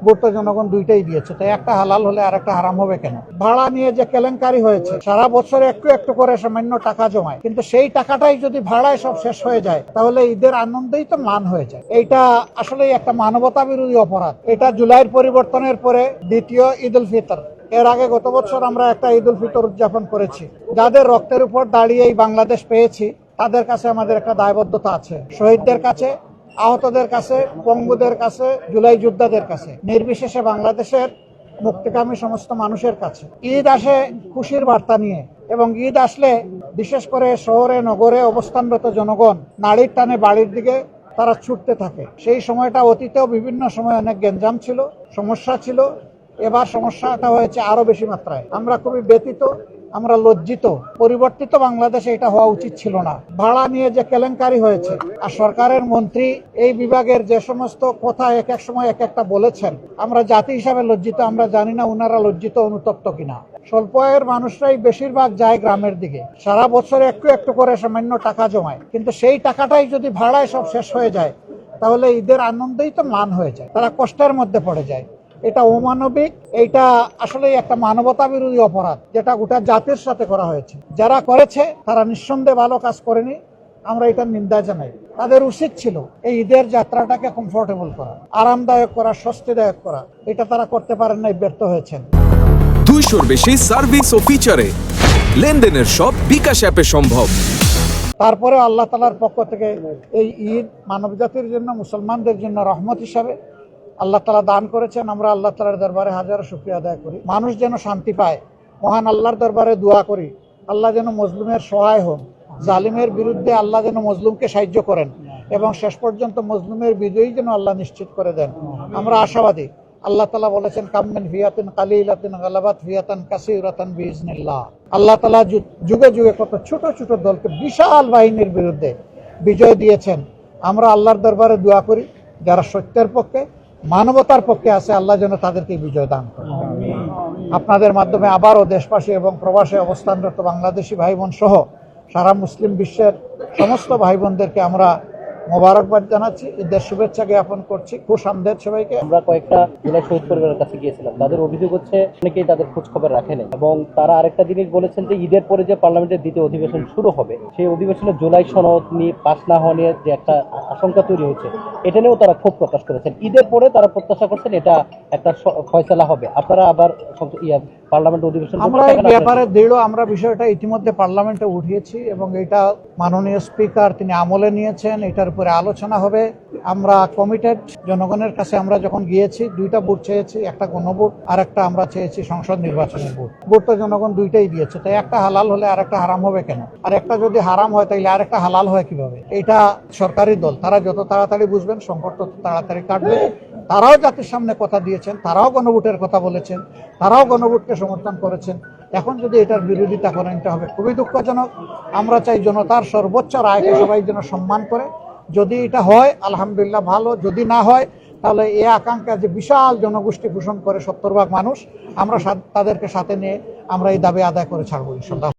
Vote তো জনগণ দুইটাই দিয়েছে, তাই একটা হালাল হলে আর একটা হারাম হবে কেন? ভাড়া নিয়ে যে কেলেঙ্কারি হয়েছে, সারা বছর একটু একটু করে সামান্য টাকা জমায়, কিন্তু সেই টাকাটাই যদি ভাড়ায় সব শেষ হয়ে যায় তাহলে ঈদের আনন্দেই তো ম্লান হয়ে যায়। এইটা আসলে একটা মানবতা বিরোধী অপরাধ। এটা জুলাইয়ের পরিবর্তনের পরে দ্বিতীয় ঈদ উল ফিতর। এর আগে গত বছর আমরা একটা ঈদ উল ফিতর উদযাপন করেছি। যাদের রক্তের উপর দাঁড়িয়ে এই বাংলাদেশ পেয়েছি তাদের কাছে আমাদের একটা দায়বদ্ধতা আছে, শহীদদের কাছে, আহতদের কাছে, পঙ্গুদের কাছে, জুলাই যোদ্ধাদের কাছে, নির্বিশেষে বাংলাদেশের মুক্তিকামী সমস্ত মানুষের কাছে। ঈদ আসে খুশির বার্তা নিয়ে, এবং ঈদ আসলে বিশেষ করে শহরে নগরে অবস্থানরত জনগণ নাড়ির টানে বাড়ির দিকে তারা ছুটতে থাকে। সেই সময়টা অতীতেও বিভিন্ন সময় অনেক গ্যাঞ্জাম ছিল, সমস্যা ছিল। এবার সমস্যাটা হয়েছে আরো বেশি মাত্রায়। আমরা খুবই ব্যথিত, আমরা লজ্জিত। পরিবর্তিত বাংলাদেশে এটা হওয়া উচিত ছিল না। ভাড়া নিয়ে যে কেলেঙ্কারি হয়েছে, আর সরকারের মন্ত্রী এই বিভাগের যে সমস্ত কথা এক এক সময় এক একটা বলেছেন, আমরা জাতি হিসাবে লজ্জিত। আমরা জানি না ওনারা লজ্জিত অনুতপ্ত কিনা। স্বল্প আয়ের মানুষরাই বেশিরভাগ যায় গ্রামের দিকে, সারা বছর একটু একটু করে সামান্য টাকা জমায়, কিন্তু সেই টাকাটাই যদি ভাড়ায় সব শেষ হয়ে যায় তাহলে ঈদের আনন্দেই তো ম্লান হয়ে যায়, তারা কষ্টের মধ্যে পড়ে যায়। এটা অমানবিক, এটা আসলে একটা মানবতা বিরোধী অপরাধ, যেটা গোটা জাতির সাথে করা হয়েছে। যারা করেছে তারা নিঃসন্দেহে ভালো কাজ করেনি, আমরা এটার নিন্দা জানাই। তাদের উচিত ছিল এই ঈদের যাত্রাটাকে কমফোর্টেবল করা, আরামদায়ক করা, স্বস্তিদায়ক করা। এটা তারা করতে পারেন নাই, ব্যর্থ হয়েছেন। 200-র বেশি সার্ভিস ও ফিচারে লেনদেনের সব বিকাশ অ্যাপে সম্ভব। তারপরে আল্লাহ তাআলার পক্ষ থেকে এই ঈদ মানব জাতির জন্য, মুসলমানদের জন্য রহমত হিসাবে আল্লাহ তাআলা দান করেছেন। আমরা আল্লাহ তাআলার দরবারে হাজারো শুকরিয়া আদায় করি। মানুষ যেন শান্তি পায়, মহান আল্লাহর দরবারে দোয়া করি, আল্লাহ যেন মজলুমের সহায় হন, জালিমের বিরুদ্ধে আল্লাহ যেন মজলুমকে সাহায্য করেন, এবং শেষ পর্যন্ত মজলুমের বিজয়ী যেন আল্লাহ নিশ্চিত করে দেন। আমরা আশাবাদী। আল্লাহ তাআলা বলেছেন, কামিন ফিয়াতিন কালিলাতিন গালাবাত ফিয়াতান কাসীরাতান বিইজনিল্লাহ। আল্লাহ তাআলা যুগে যুগে কত ছোট ছোট দলকে বিশাল বাহিনীর বিরুদ্ধে বিজয় দিয়েছেন। আমরা আল্লাহর দরবারে দোয়া করি, যারা সত্যের পক্ষে, মানবতার পক্ষে আছে, আল্লাহ যেন তাদেরকে বিজয় দান করেন। আপনাদের মাধ্যমে আবারও দেশবাসী এবং প্রবাসে অবস্থানরত বাংলাদেশি ভাই বোন সহ সারা মুসলিম বিশ্বের সমস্ত ভাই বোনদেরকে আমরা মোবারকবাদ জানাচ্ছি, ঈদের শুভেচ্ছা জ্ঞাপন করছি। খুশ আমদের সবাইকে। আমরা কয়েকটা জেলা শহীদ পরিবারের কাছে গিয়েছিলাম। তাদের অভিযোগ হচ্ছে অনেকেই তাদের খোঁজ খবর রাখেন, এবং তারা আরেকটা জিনিস বলেছেন যে ঈদের পরে যে পার্লামেন্টের দ্বিতীয় অধিবেশন শুরু হবে, সেই অধিবেশনে জুলাই সনদ নিয়ে পাস না হওয়া নিয়ে যে একটা আশঙ্কা তৈরি হচ্ছে, এটা নিয়েও তারা ক্ষোভ প্রকাশ করেছেন। ঈদের পরে তারা প্রত্যাশা করছেন এটা একটা ফয়সালা হবে। আপনারা আবার পার্লামেন্ট অধিবেশন, আমরা এই ব্যাপারে দৃঢ়। আমরা বিষয়টা ইতিমধ্যে পার্লামেন্টে উঠিয়েছি, এবং এটা মাননীয় স্পিকার তিনি আমলে নিয়েছেন। এটার উপরে আলোচনা হবে। আমরা কমিটেড। জনগণের কাছে আমরা যখন গিয়েছি, দুইটা ভোট চেয়েছি, একটা গণভোট আর একটা আমরা চেয়েছি সংসদ নির্বাচনের ভোট। ভোট তো জনগণ দুইটাই দিয়েছে, তাই একটা হালাল হলে আর একটা হারাম হবে কেন? আর একটা যদি হারাম হয় তাহলে আর একটা হালাল হয় কিভাবে? এটা সরকারি দল, তারা যত তাড়াতাড়ি বুঝবেন সংকট তত তাড়াতাড়ি কাটবে। তারাও জাতির সামনে কথা দিয়েছেন, তারাও গণভোটের কথা বলেছেন, তারাও গণভোটকে সমর্থন করেছেন। এখন যদি এটার বিরোধিতা করেন, এটা হবে খুবই দুঃখজনক। আমরা চাই জনতার সর্বোচ্চ রায়কে সবাই যেন সম্মান করে। যদি এটা হয় আলহামদুলিল্লাহ ভালো, যদি না হয় তাহলে এই আকাঙ্ক্ষা যে বিশাল জনগোষ্ঠী পোষণ করে 70 ভাগ মানুষ, আমরা তাদেরকে সাথে নিয়ে আমরা এই দাবি আদায় করে ছাড়বো ইনশাআল্লাহ।